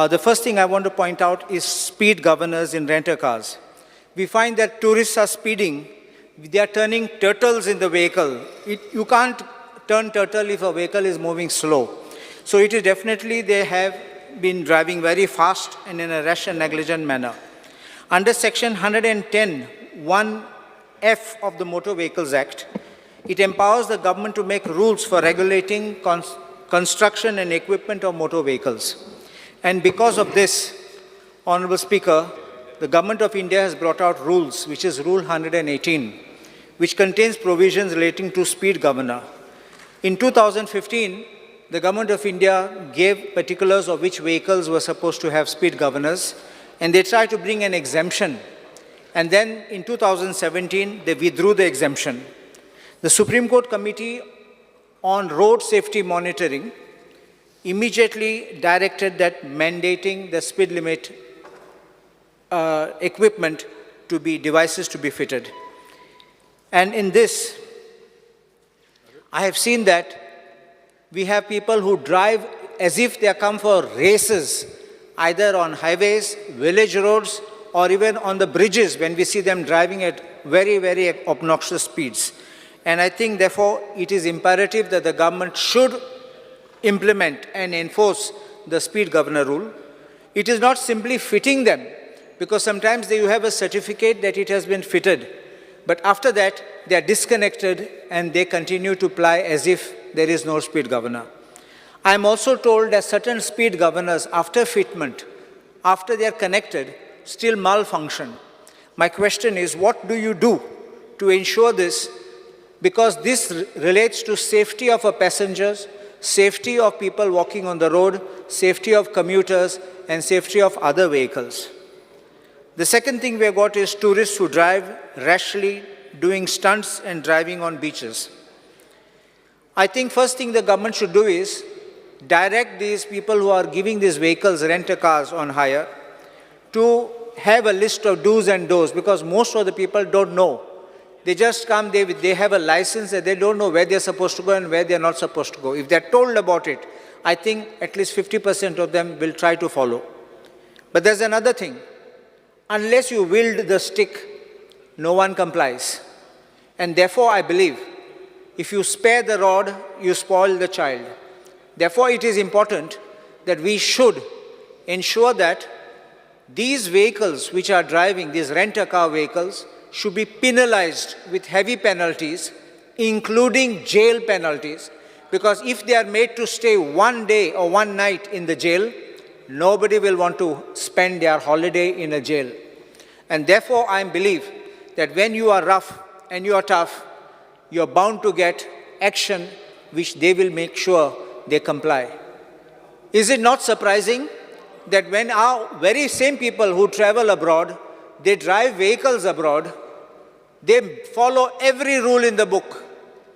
The first thing I want to point out is speed governors in renter cars. We find that tourists are speeding. They are turning turtles in the vehicle. You can't turn turtle if a vehicle is moving slow. So it is definitely they have been driving very fast and in a rash and negligent manner. Under Section 110(1)(f) of the Motor Vehicles Act, it empowers the government to make rules for regulating construction and equipment of motor vehicles. And because of this, Honorable Speaker, the Government of India has brought out rules, which is Rule 118, which contains provisions relating to speed governor. In 2015, the Government of India gave particulars of which vehicles were supposed to have speed governors, and they tried to bring an exemption. And then in 2017, they withdrew the exemption. The Supreme Court Committee on Road Safety Monitoring immediately directed that mandating the speed limit equipment to be devices to be fitted. And in this, I have seen that we have people who drive as if they come for races, either on highways, village roads, or even on the bridges when we see them driving at very, very obnoxious speeds. And I think, therefore, it is imperative that the government should implement and enforce the speed governor rule. It is not simply fitting them, because sometimes you have a certificate that it has been fitted, but after that, they are disconnected and they continue to ply as if there is no speed governor. I am also told that certain speed governors, after fitment, after they are connected, still malfunction. My question is, what do you do to ensure this? Because this relates to safety of our passengers, safety of people walking on the road, safety of commuters, and safety of other vehicles. The second thing we have got is tourists who drive rashly, doing stunts and driving on beaches. I think first thing the government should do is direct these people who are giving these vehicles, rent-a-cars on hire, to have a list of do's and don'ts, because most of the people don't know. They just come, they have a license, and they don't know where they're supposed to go and where they're not supposed to go. If they're told about it, I think at least 50% of them will try to follow. But there's another thing. Unless you wield the stick, no one complies. And therefore, I believe, if you spare the rod, you spoil the child. Therefore, it is important that we should ensure that these vehicles which are driving, these rent-a-car vehicles, should be penalized with heavy penalties, including jail penalties, because if they are made to stay one day or one night in the jail, nobody will want to spend their holiday in a jail. And therefore, I believe that when you are rough and you are tough, you are bound to get action which they will make sure they comply. Is it not surprising that when our very same people who travel abroad, they drive vehicles abroad, they follow every rule in the book.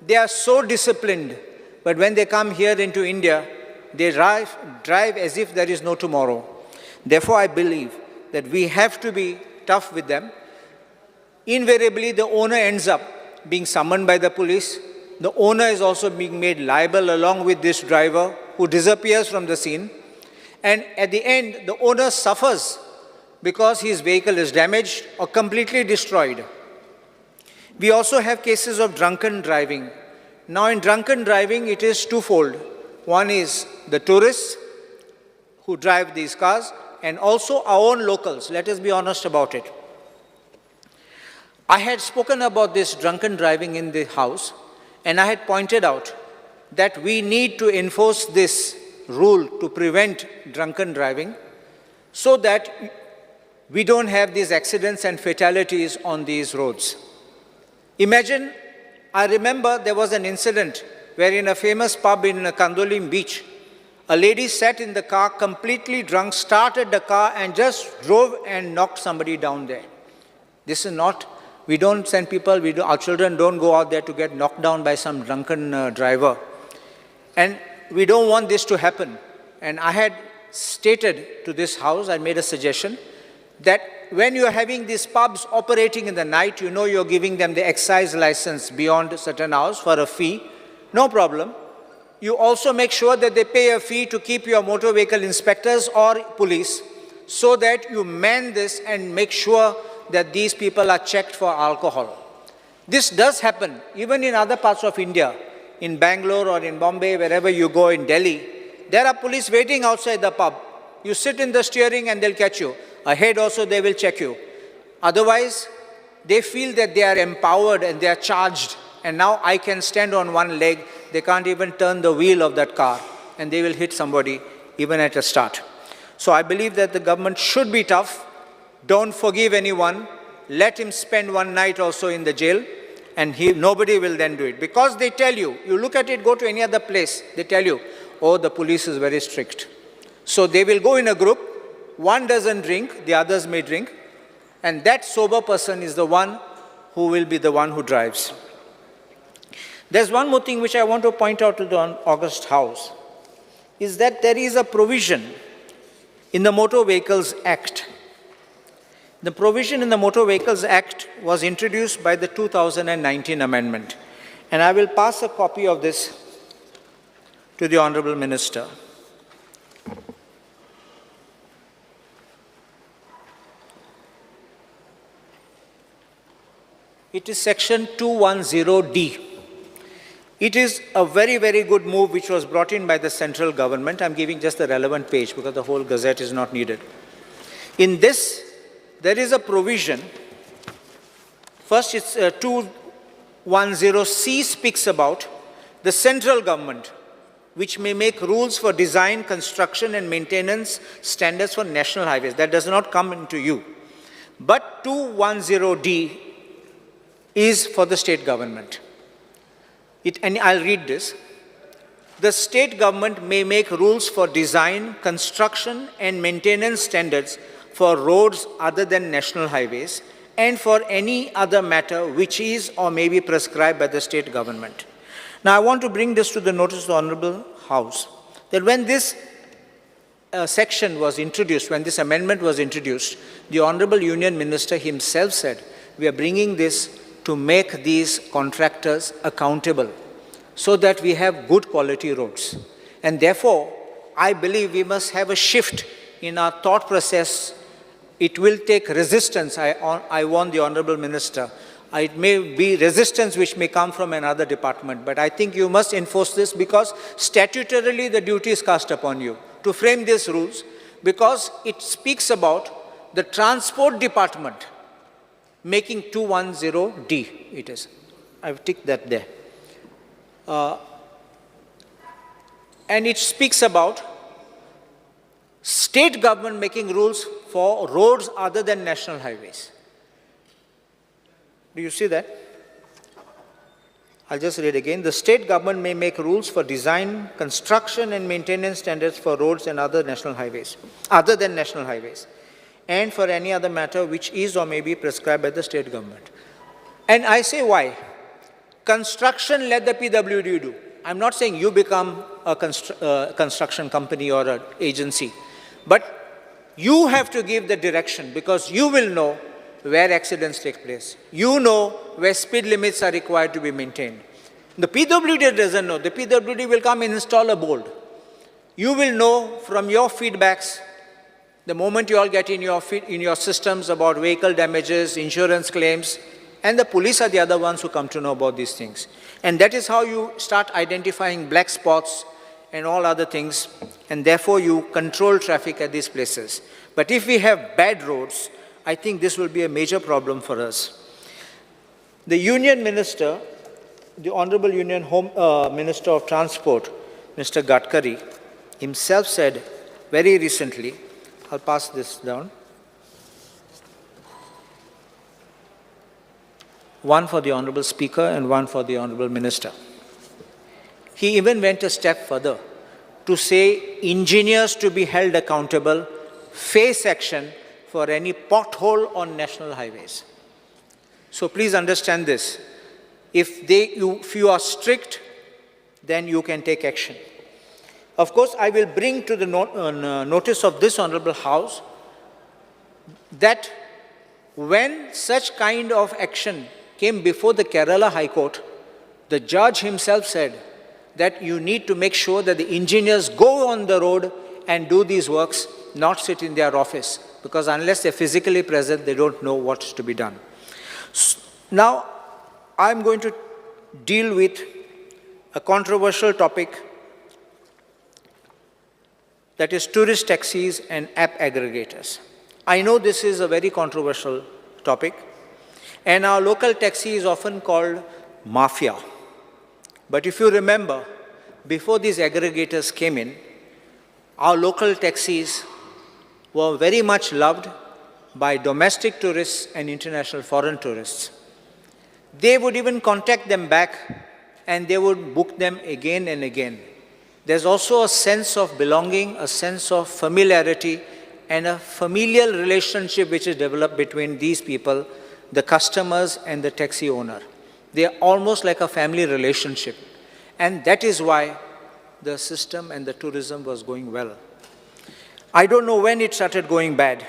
They are so disciplined. But when they come here into India, they drive as if there is no tomorrow. Therefore, I believe that we have to be tough with them. Invariably, the owner ends up being summoned by the police. The owner is also being made liable along with this driver who disappears from the scene. And at the end, the owner suffers because his vehicle is damaged or completely destroyed. We also have cases of drunken driving. Now, in drunken driving, it is twofold. One is the tourists who drive these cars, and also our own locals. Let us be honest about it. I had spoken about this drunken driving in the House, and I had pointed out that we need to enforce this rule to prevent drunken driving so that we don't have these accidents and fatalities on these roads. Imagine, I remember there was an incident where in a famous pub in Kandolim Beach, a lady sat in the car completely drunk, started the car and just drove and knocked somebody down there. This is not, we don't send people, our children don't go out there to get knocked down by some drunken driver. And we don't want this to happen. And I had stated to this House, I made a suggestion, that when you are having these pubs operating in the night, you know you're giving them the excise license beyond certain hours for a fee, no problem. you also make sure that they pay a fee to keep your motor vehicle inspectors or police, so that you man this and make sure that these people are checked for alcohol. This does happen even in other parts of India, in Bangalore or in Bombay, wherever you go, in Delhi. There are police waiting outside the pub. You sit in the steering and they'll catch you. Ahead also they will check you. Otherwise, they feel that they are empowered and they are charged. And now I can stand on one leg. They can't even turn the wheel of that car. And they will hit somebody even at a start. So I believe that the government should be tough. Don't forgive anyone. Let him spend one night also in the jail. And nobody will then do it. Because they tell you, you look at it, go to any other place, they tell you, oh, the police is very strict. So they will go in a group. One doesn't drink, the others may drink. And that sober person is the one who will be the one who drives. There's one more thing which I want to point out to the August House, is that there is a provision in the Motor Vehicles Act. The provision in the Motor Vehicles Act was introduced by the 2019 amendment. And I will pass a copy of this to the Honorable Minister. It is section 210D. It is a very, very good move which was brought in by the central government. I'm giving just the relevant page because the whole gazette is not needed. In this, there is a provision. First, it's 210C speaks about the central government, which may make rules for design, construction, and maintenance standards for national highways. That does not come into you. But 210D is for the state government. And I'll read this. The state government may make rules for design, construction, and maintenance standards for roads other than national highways, and for any other matter which is or may be prescribed by the state government. Now, I want to bring this to the notice of the Honorable House, that when this section was introduced, when this amendment was introduced, the Honorable Union Minister himself said, we are bringing this to make these contractors accountable so that we have good quality roads. And therefore, I believe we must have a shift in our thought process. It will take resistance. I warn the Honorable Minister. It may be resistance which may come from another department, but I think you must enforce this because statutorily the duty is cast upon you to frame these rules, because it speaks about the transport department making 210D, it is. I've ticked that there. And it speaks about state government making rules for roads other than national highways. Do you see that? I'll just read again. The state government may make rules for design, construction, and maintenance standards for roads and other national highways, other than national highways, and for any other matter which is or may be prescribed by the state government. And I say why? Construction, let the PWD do. I'm not saying you become a construction company or an agency, but you have to give the direction, because you will know where accidents take place. You know where speed limits are required to be maintained. The PWD doesn't know. The PWD will come and install a board. You will know from your feedbacks, the moment you all get in your systems about vehicle damages, insurance claims, and the police are the other ones who come to know about these things. And that is how you start identifying black spots and all other things, and therefore you control traffic at these places. But if we have bad roads, I think this will be a major problem for us. The Union Minister, the Honorable Union Minister of Transport, Mr. Gadkari, himself said very recently, I'll pass this down, one for the Honorable Speaker and one for the Honorable Minister. He even went a step further to say engineers to be held accountable, face action for any pothole on national highways. So please understand this. If you are strict, then you can take action. Of course, I will bring to the notice of this Honorable House that when such kind of action came before the Kerala High Court, the judge himself said that you need to make sure that the engineers go on the road and do these works, not sit in their office, because unless they're physically present, they don't know what's to be done. Now, I'm going to deal with a controversial topic, that is tourist taxis and app aggregators. I know this is a very controversial topic, and our local taxi is often called mafia. But if you remember, before these aggregators came in, our local taxis were very much loved by domestic tourists and international foreign tourists. They would even contact them back and they would book them again and again. There's also a sense of belonging, a sense of familiarity, and a familial relationship which is developed between these people, the customers and the taxi owner. They are almost like a family relationship. And that is why the system and the tourism was going well. I don't know when it started going bad,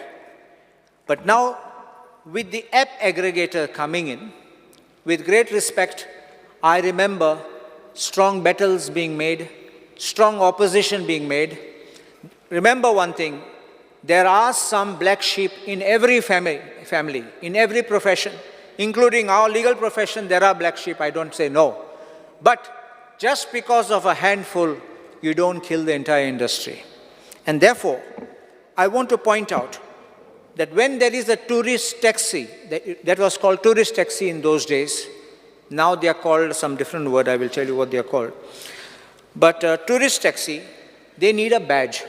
but now with the app aggregator coming in, with great respect, I remember strong battles being made, strong opposition being made. Remember one thing, there are some black sheep in every family, in every profession, including our legal profession, there are black sheep, I don't say no. But just because of a handful, you don't kill the entire industry. And therefore, I want to point out that when there is a tourist taxi, that was called tourist taxi in those days, now they are called some different word, I will tell you what they are called. But tourist taxi, they need a badge.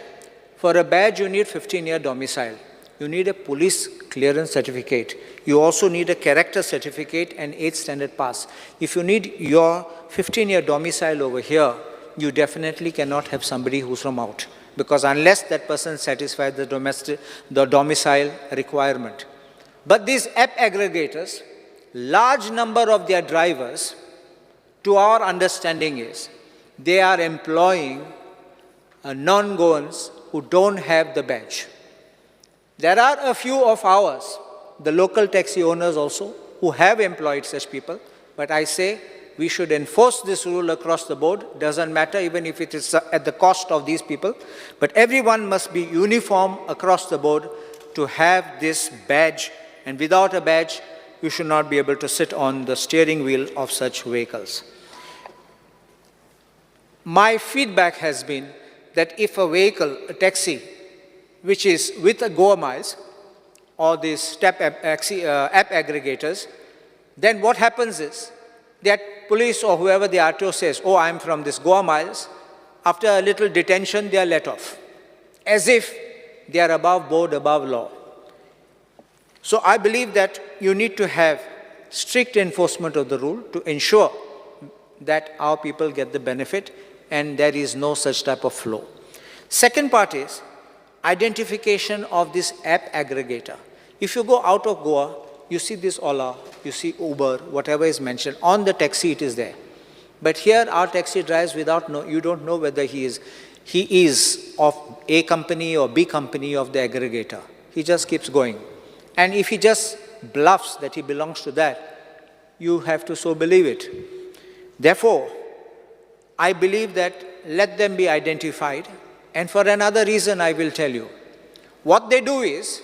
For a badge, you need 15-year domicile. You need a police clearance certificate. You also need a character certificate and 8th standard pass. If you need your 15-year domicile over here, you definitely cannot have somebody who's from out, because unless that person satisfies the domicile requirement. But these app aggregators, large number of their drivers, to our understanding is, they are employing non-Goans who don't have the badge. There are a few of ours, the local taxi owners also, who have employed such people, but I say we should enforce this rule across the board. Doesn't matter even if it is at the cost of these people, but everyone must be uniform across the board to have this badge, and without a badge, you should not be able to sit on the steering wheel of such vehicles. My feedback has been that if a vehicle, a taxi, which is with a Goa miles, or these app aggregators, then what happens is that police or whoever the RTO says, oh, I'm from this Goa miles, after a little detention, they are let off, as if they are above board, above law. So I believe that you need to have strict enforcement of the rule to ensure that our people get the benefit and there is no such type of flow. Second part is identification of this app aggregator. If you go out of Goa, you see this Ola, you see Uber, whatever is mentioned, on the taxi it is there. But here our taxi drives without, you don't know whether he is of A company or B company of the aggregator. He just keeps going. And if he just bluffs that he belongs to that, you have to so believe it. Therefore, I believe that let them be identified. And for another reason, I will tell you. What they do is,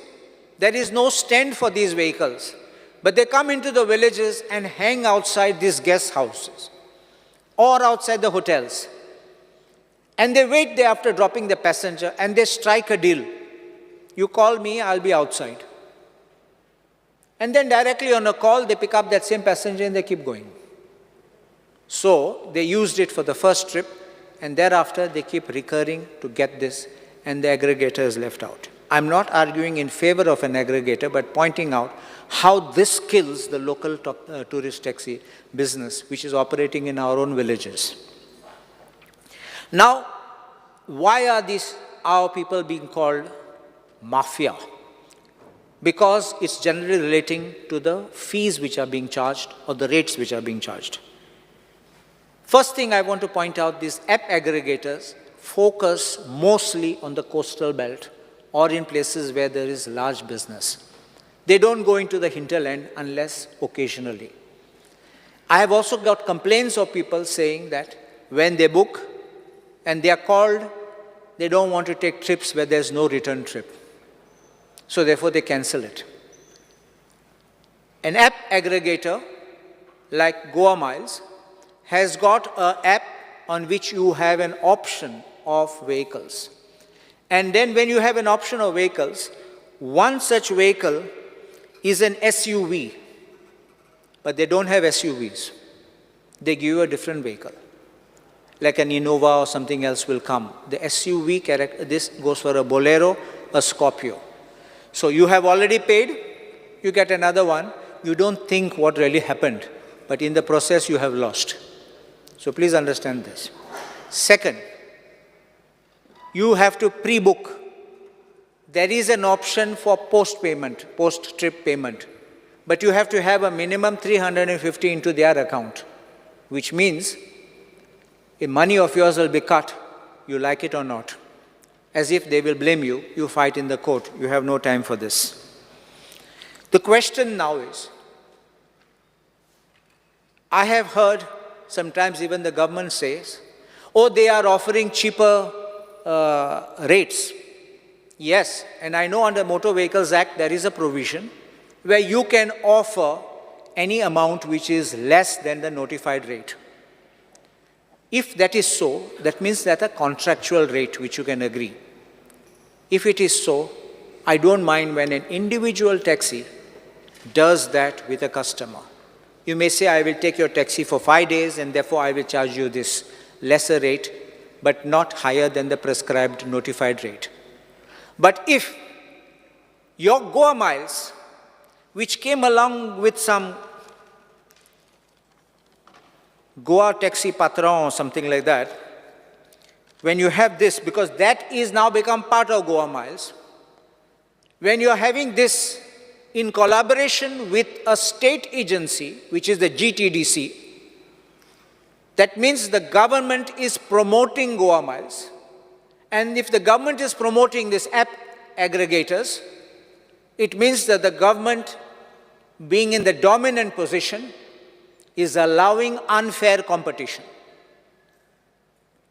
there is no stand for these vehicles, but they come into the villages and hang outside these guest houses or outside the hotels. And they wait there after dropping the passenger and they strike a deal. You call me, I'll be outside. And then directly on a call, they pick up that same passenger and they keep going. So they used it for the first trip, and thereafter they keep recurring to get this, and the aggregator is left out. I'm not arguing in favor of an aggregator, but pointing out how this kills the local tourist taxi business, which is operating in our own villages. Now, why are our people being called mafia? Because it's generally relating to the fees which are being charged or the rates which are being charged. First thing I want to point out, these app aggregators focus mostly on the coastal belt or in places where there is large business. They don't go into the hinterland unless occasionally. I have also got complaints of people saying that when they book and they are called, they don't want to take trips where there's no return trip. So therefore they cancel it. An app aggregator like Goa Miles has got an app on which you have an option of vehicles. And then when you have an option of vehicles, one such vehicle is an SUV, but they don't have SUVs. They give you a different vehicle, like an Innova or something else will come. The SUV character, this goes for a Bolero, a Scorpio. So you have already paid, you get another one, you don't think what really happened, but in the process you have lost. So please understand this. Second, you have to pre-book. There is an option for post-payment, post-trip payment, but you have to have a minimum 350 into their account, which means if money of yours will be cut, you like it or not. As if they will blame you, you fight in the court. You have no time for this. The question now is, I have heard sometimes even the government says, oh, they are offering cheaper rates. Yes, and I know under Motor Vehicles Act there is a provision where you can offer any amount which is less than the notified rate. If that is so, that means that a contractual rate which you can agree. If it is so, I don't mind when an individual taxi does that with a customer. You may say, I will take your taxi for 5 days and therefore I will charge you this lesser rate, but not higher than the prescribed notified rate. But if your Goa Miles, which came along with some Goa taxi patron or something like that, when you have this, because that is now become part of Goa Miles, when you are having this in collaboration with a state agency, which is the GTDC, that means the government is promoting Goa Miles. And if the government is promoting this app aggregators, it means that the government, being in the dominant position, is allowing unfair competition.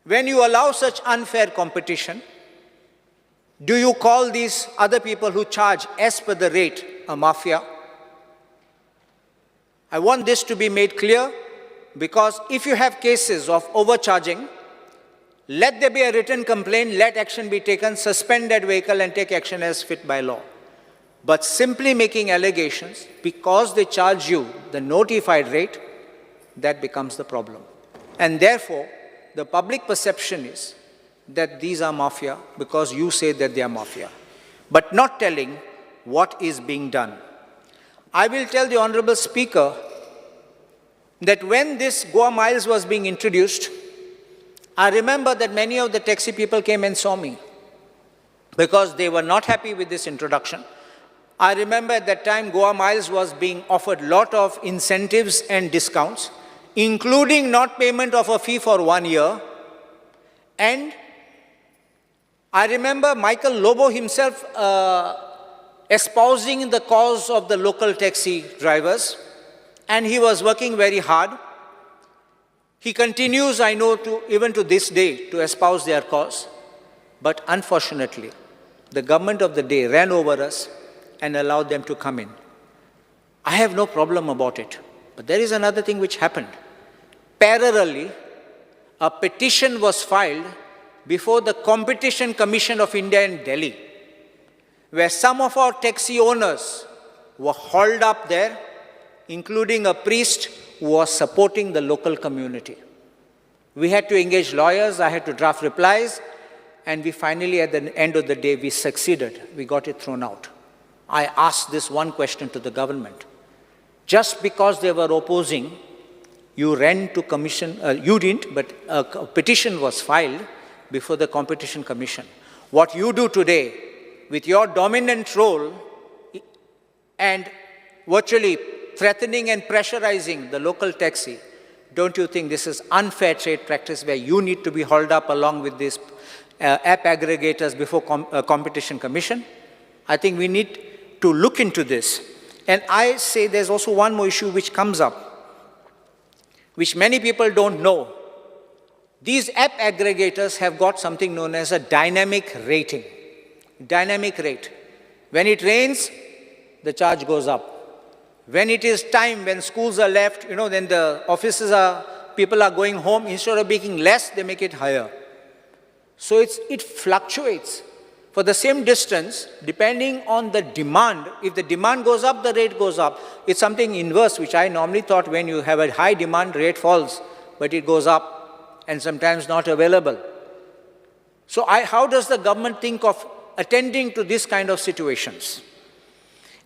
When you allow such unfair competition, do you call these other people who charge as per the rate a mafia? I want this to be made clear, because if you have cases of overcharging, let there be a written complaint, let action be taken, suspend that vehicle and take action as fit by law. But simply making allegations because they charge you the notified rate, that becomes the problem. And therefore, the public perception is that these are mafia because you say that they are mafia, but not telling what is being done. I will tell the Honorable Speaker that when this Goa Miles was being introduced, I remember that many of the taxi people came and saw me because they were not happy with this introduction. I remember at that time Goa Miles was being offered a lot of incentives and discounts, including not payment of a fee for 1 year. And I remember Michael Lobo himself espousing the cause of the local taxi drivers, and he was working very hard. He continues, I know, even to this day, to espouse their cause. But unfortunately, the government of the day ran over us and allowed them to come in. I have no problem about it. But there is another thing which happened. Parallelly, a petition was filed before the Competition Commission of India in Delhi, where some of our taxi owners were hauled up there, including a priest who was supporting the local community. We had to engage lawyers, I had to draft replies, and we finally, at the end of the day, we succeeded. We got it thrown out. I asked this one question to the government. Just because they were opposing, you ran to commission, you didn't, but a petition was filed before the Competition Commission. What you do today, with your dominant role and virtually threatening and pressurizing the local taxi, don't you think this is unfair trade practice where you need to be hauled up along with these app aggregators before Competition Commission? I think we need to look into this. And I say there's also one more issue which comes up, which many people don't know. These app aggregators have got something known as a dynamic rating. Dynamic rate. When it rains, the charge goes up. When it is time, when schools are left, then the people are going home, instead of making less, they make it higher. So it fluctuates. For the same distance, depending on the demand, if the demand goes up, the rate goes up. It's something inverse, which I normally thought when you have a high demand, rate falls, but it goes up and sometimes not available. So how does the government think of attending to this kind of situations?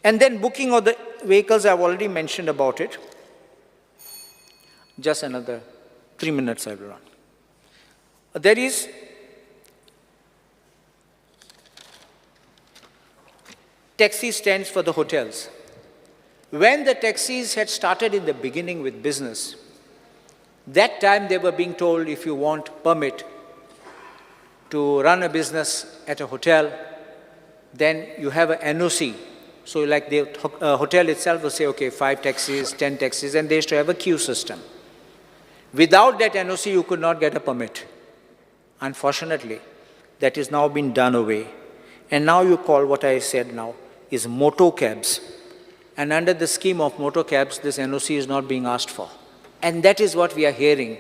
And then booking of the vehicles, I've already mentioned about it. Just another 3 minutes I will run. There is taxi stands for the hotels. When the taxis had started in the beginning with business, that time they were being told if you want permit to run a business at a hotel, then you have an NOC. So like the hotel itself will say, okay, 5 taxis, 10 taxis, and they used to have a queue system. Without that NOC, you could not get a permit. Unfortunately, that is now been done away. And now you call what I said now is motor cabs. And under the scheme of motor cabs, this NOC is not being asked for. And that is what we are hearing.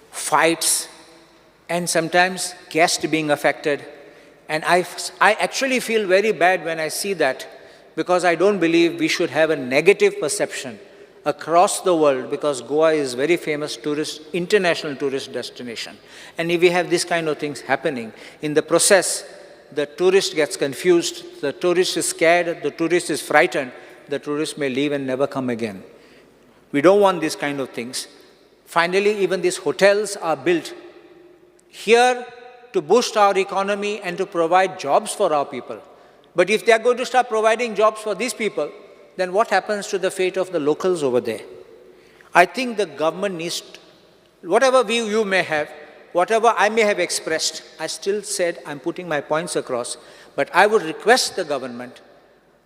Fights, and sometimes guests being affected. And I actually feel very bad when I see that, because I don't believe we should have a negative perception across the world, because Goa is very famous international tourist destination. And if we have this kind of things happening, in the process, the tourist gets confused, the tourist is scared, the tourist is frightened, the tourist may leave and never come again. We don't want these kind of things. Finally, even these hotels are built here to boost our economy and to provide jobs for our people. But if they are going to start providing jobs for these people, then what happens to the fate of the locals over there? I think the government needs, whatever view you may have, whatever I may have expressed, I still said I'm putting my points across, but I would request the government,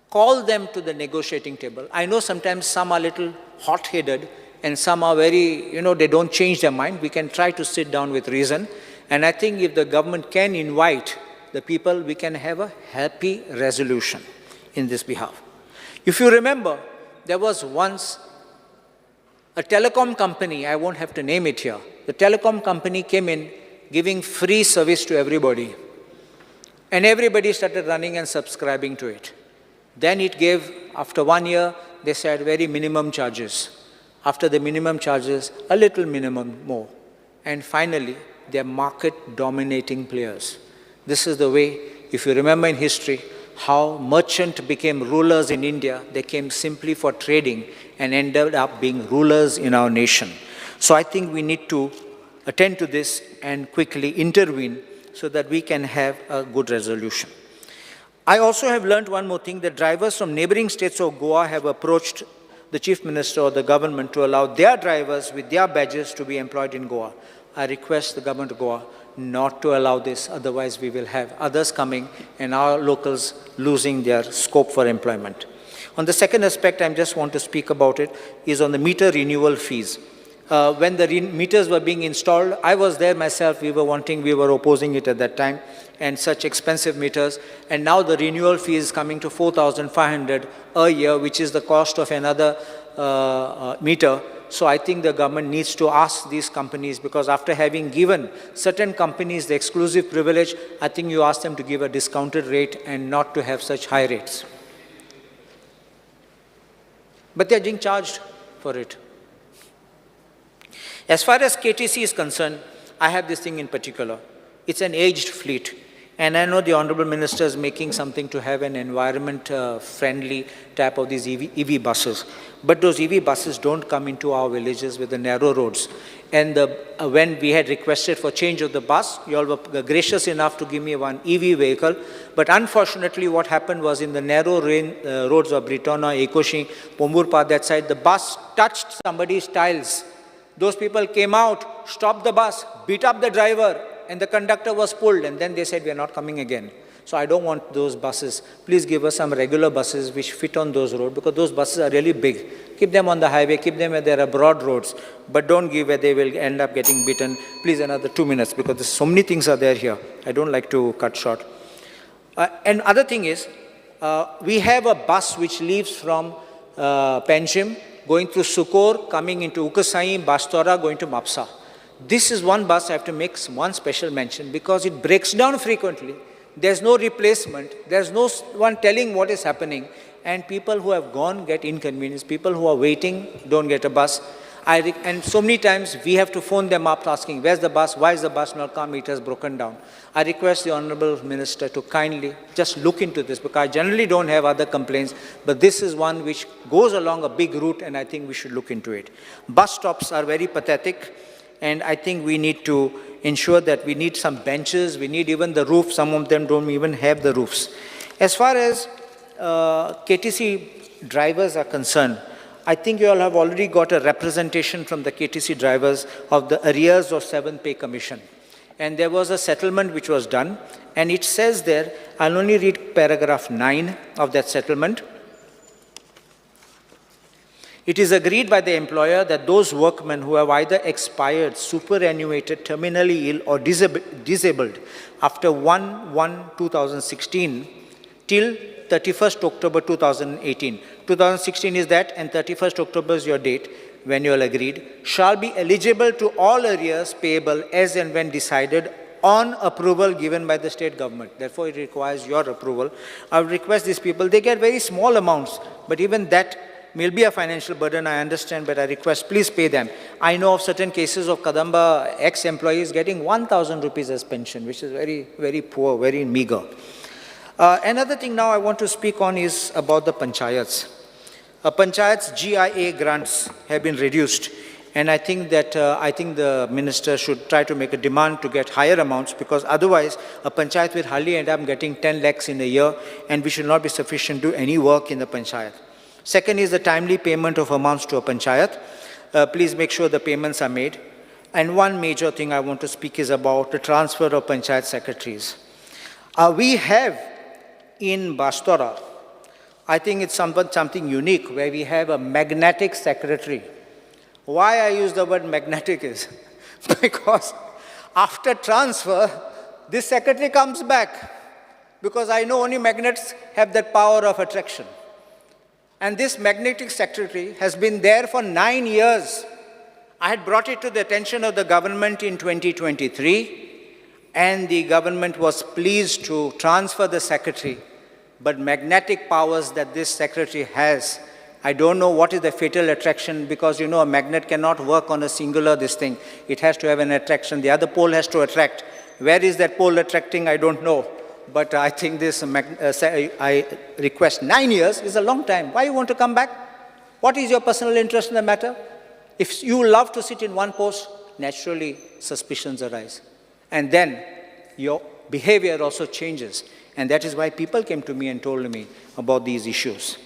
call them to the negotiating table. I know sometimes some are a little hot-headed and some are very, they don't change their mind. We can try to sit down with reason. And I think if the government can invite the people, we can have a happy resolution in this behalf. If you remember, there was once a telecom company, I won't have to name it here. The telecom company came in giving free service to everybody. And everybody started running and subscribing to it. Then it gave, after 1 year, they said very minimum charges. After the minimum charges, a little minimum more. And finally, they're market-dominating players. This is the way, if you remember in history, how merchants became rulers in India. They came simply for trading and ended up being rulers in our nation. So I think we need to attend to this and quickly intervene so that we can have a good resolution. I also have learned one more thing, that drivers from neighboring states of Goa have approached the Chief Minister or the government to allow their drivers with their badges to be employed in Goa. I request the government of Goa not to allow this, otherwise we will have others coming and our locals losing their scope for employment. On the second aspect I just want to speak about it is on the meter renewal fees. When the meters were being installed, I was there myself, we were opposing it at that time, and such expensive meters, and now the renewal fee is coming to 4,500 a year, which is the cost of another meter. So I think the government needs to ask these companies, because after having given certain companies the exclusive privilege, I think you ask them to give a discounted rate and not to have such high rates. But they're being charged for it. As far as KTC is concerned, I have this thing in particular. It's an aged fleet. And I know the Honorable Minister is making something to have an environment-friendly type of these EV buses. But those EV buses don't come into our villages with the narrow roads. And when we had requested for change of the bus, you all were gracious enough to give me one EV vehicle. But unfortunately, what happened was in the narrow roads of Britona, Ekoshi, Pomburpa, that side, the bus touched somebody's tiles. Those people came out, stopped the bus, beat up the driver, and the conductor was pulled, and then they said, we are not coming again. So I don't want those buses. Please give us some regular buses which fit on those roads, because those buses are really big. Keep them on the highway, keep them where there are broad roads, but don't give where they will end up getting beaten. Please, another 2 minutes, because there's so many things are there here. I don't like to cut short. And other thing is, we have a bus which leaves from Panchim, going through Sukor, coming into Ukasai, Bastora, going to Mapsa. This is one bus I have to make one special mention, because it breaks down frequently. There's no replacement. There's no one telling what is happening. And people who have gone get inconvenienced. People who are waiting don't get a bus. And so many times we have to phone them up asking, where's the bus? Why is the bus not come? It has broken down. I request the Honorable Minister to kindly just look into this, because I generally don't have other complaints, but this is one which goes along a big route, and I think we should look into it. Bus stops are very pathetic, and I think we need to ensure that we need some benches, we need even the roof. Some of them don't even have the roofs. As far as KTC drivers are concerned, I think you all have already got a representation from the KTC drivers of the arrears of 7th Pay Commission. And there was a settlement which was done, and it says there, I'll only read paragraph 9 of that settlement. It is agreed by the employer that those workmen who have either expired, superannuated, terminally ill, or disabled after 1/1/2016 till 31st October 2018. 2016 is that, and 31st October is your date when you all agreed, shall be eligible to all arrears payable as and when decided on approval given by the state government. Therefore, it requires your approval. I would request these people, they get very small amounts, but even that will be a financial burden, I understand, but I request, please pay them. I know of certain cases of Kadamba ex-employees getting 1,000 rupees as pension, which is very, very poor, very meager. Another thing now I want to speak on is about the Panchayats. Panchayats GIA grants have been reduced, and I think that the minister should try to make a demand to get higher amounts, because otherwise a Panchayat will hardly end up getting 10 lakhs in a year, and we should not be sufficient to do any work in the Panchayat. Second is the timely payment of amounts to a Panchayat. Please make sure the payments are made. And one major thing I want to speak is about the transfer of Panchayat secretaries. We have in Bastora, I think it's something unique, where we have a magnetic secretary. Why I use the word magnetic is because after transfer, this secretary comes back, because I know only magnets have that power of attraction. And this magnetic secretary has been there for 9 years. I had brought it to the attention of the government in 2023, and the government was pleased to transfer the secretary. But magnetic powers that this secretary has, I don't know what is the fatal attraction, because you know a magnet cannot work on a singular this thing. It has to have an attraction. The other pole has to attract. Where is that pole attracting? I don't know. But I think this, I request 9 years is a long time. Why you want to come back? What is your personal interest in the matter? If you love to sit in one post, naturally suspicions arise. And then your behavior also changes. And that is why people came to me and told me about these issues.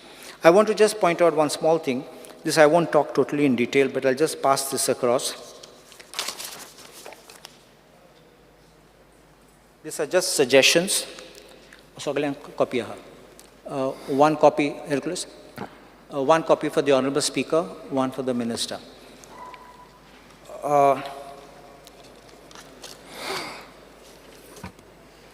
I want to just point out one small thing. This I won't talk totally in detail, but I'll just pass this across. These are just suggestions. Copy. One copy, Hercules. One copy for the Honorable Speaker, one for the Minister.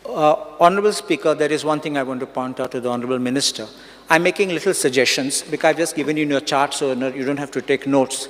Honorable Speaker, there is one thing I want to point out to the Honorable Minister. I'm making little suggestions, because I've just given you your chart, so you don't have to take notes.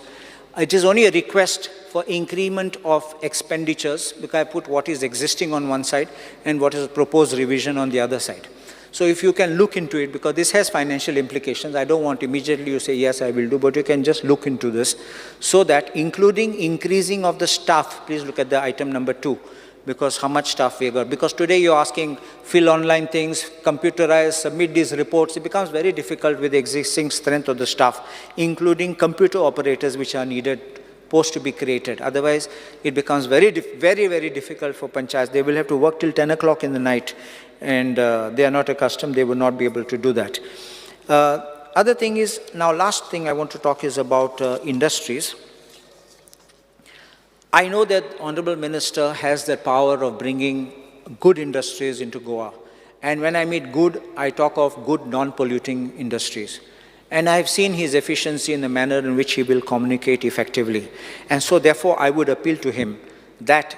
It is only a request for increment of expenditures, because I put what is existing on one side and what is a proposed revision on the other side. So if you can look into it, because this has financial implications, I don't want immediately you say, yes, I will do, but you can just look into this, so that including increasing of the staff, please look at the item number 2, because how much staff we got. Because today you're asking, fill online things, computerize, submit these reports. It becomes very difficult with the existing strength of the staff, including computer operators which are needed, posts to be created. Otherwise, it becomes very, very difficult for Panchayats. They will have to work till 10 o'clock in the night, and they are not accustomed. They will not be able to do that. Other thing is, now last thing I want to talk is about industries. I know that Honorable Minister has the power of bringing good industries into Goa. And when I mean good, I talk of good non-polluting industries. And I've seen his efficiency in the manner in which he will communicate effectively. And so therefore, I would appeal to him that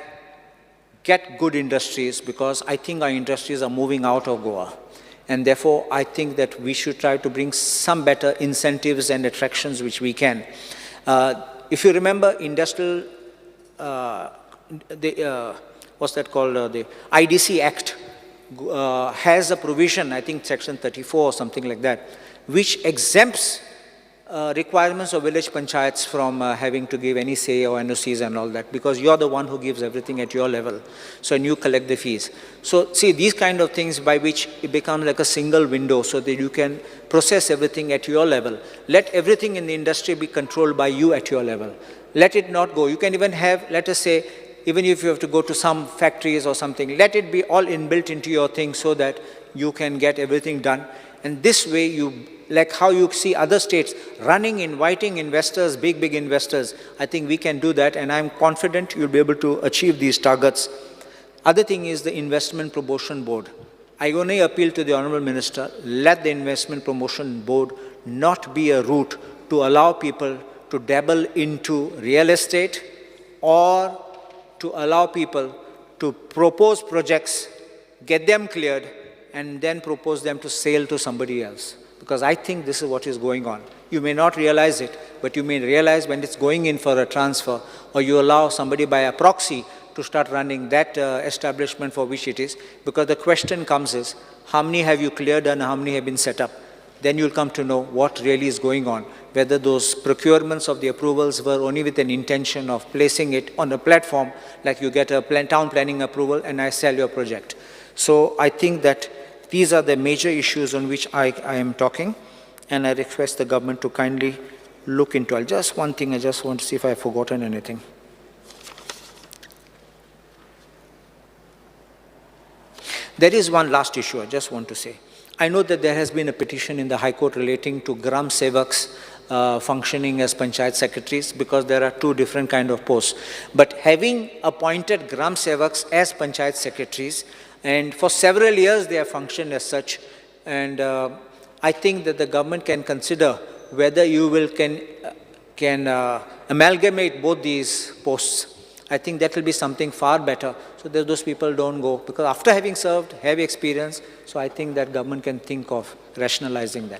get good industries, because I think our industries are moving out of Goa. And therefore, I think that we should try to bring some better incentives and attractions which we can. If you remember industrial, what's that called, the IDC Act has a provision, I think section 34 or something like that, which exempts requirements of village panchayats from having to give any say or NOCs and all that, because you're the one who gives everything at your level. So, and you collect the fees. So, see, these kind of things by which it becomes like a single window so that you can process everything at your level. Let everything in the industry be controlled by you at your level. Let it not go. You can even have, let us say, even if you have to go to some factories or something, let it be all inbuilt into your thing so that you can get everything done. And this way, you, like how you see other states running, inviting investors, big investors, I think we can do that, and I'm confident you'll be able to achieve these targets. Other thing is the Investment Promotion Board. I only appeal to the Honorable Minister, let the Investment Promotion Board not be a route to allow people to dabble into real estate or to allow people to propose projects, get them cleared, and then propose them to sale to somebody else. Because I think this is what is going on. You may not realize it, but you may realize when it's going in for a transfer, or you allow somebody by a proxy to start running that establishment for which it is, because the question comes is, how many have you cleared and how many have been set up? Then you'll come to know what really is going on, whether those procurements of the approvals were only with an intention of placing it on a platform, like you get a town planning approval and I sell your project. So I think that these are the major issues on which I am talking, and I request the government to kindly look into it. Just one thing, I just want to see if I've forgotten anything. There is one last issue I just want to say. I know that there has been a petition in the High Court relating to Gram Sevaks functioning as Panchayat secretaries, because there are two different kind of posts. But having appointed Gram Sevaks as Panchayat secretaries, and for several years they have functioned as such, and I think that the government can consider whether you will can amalgamate both these posts. I think that will be something far better, so that those people don't go, because after having served, heavy experience, so I think that government can think of rationalizing that.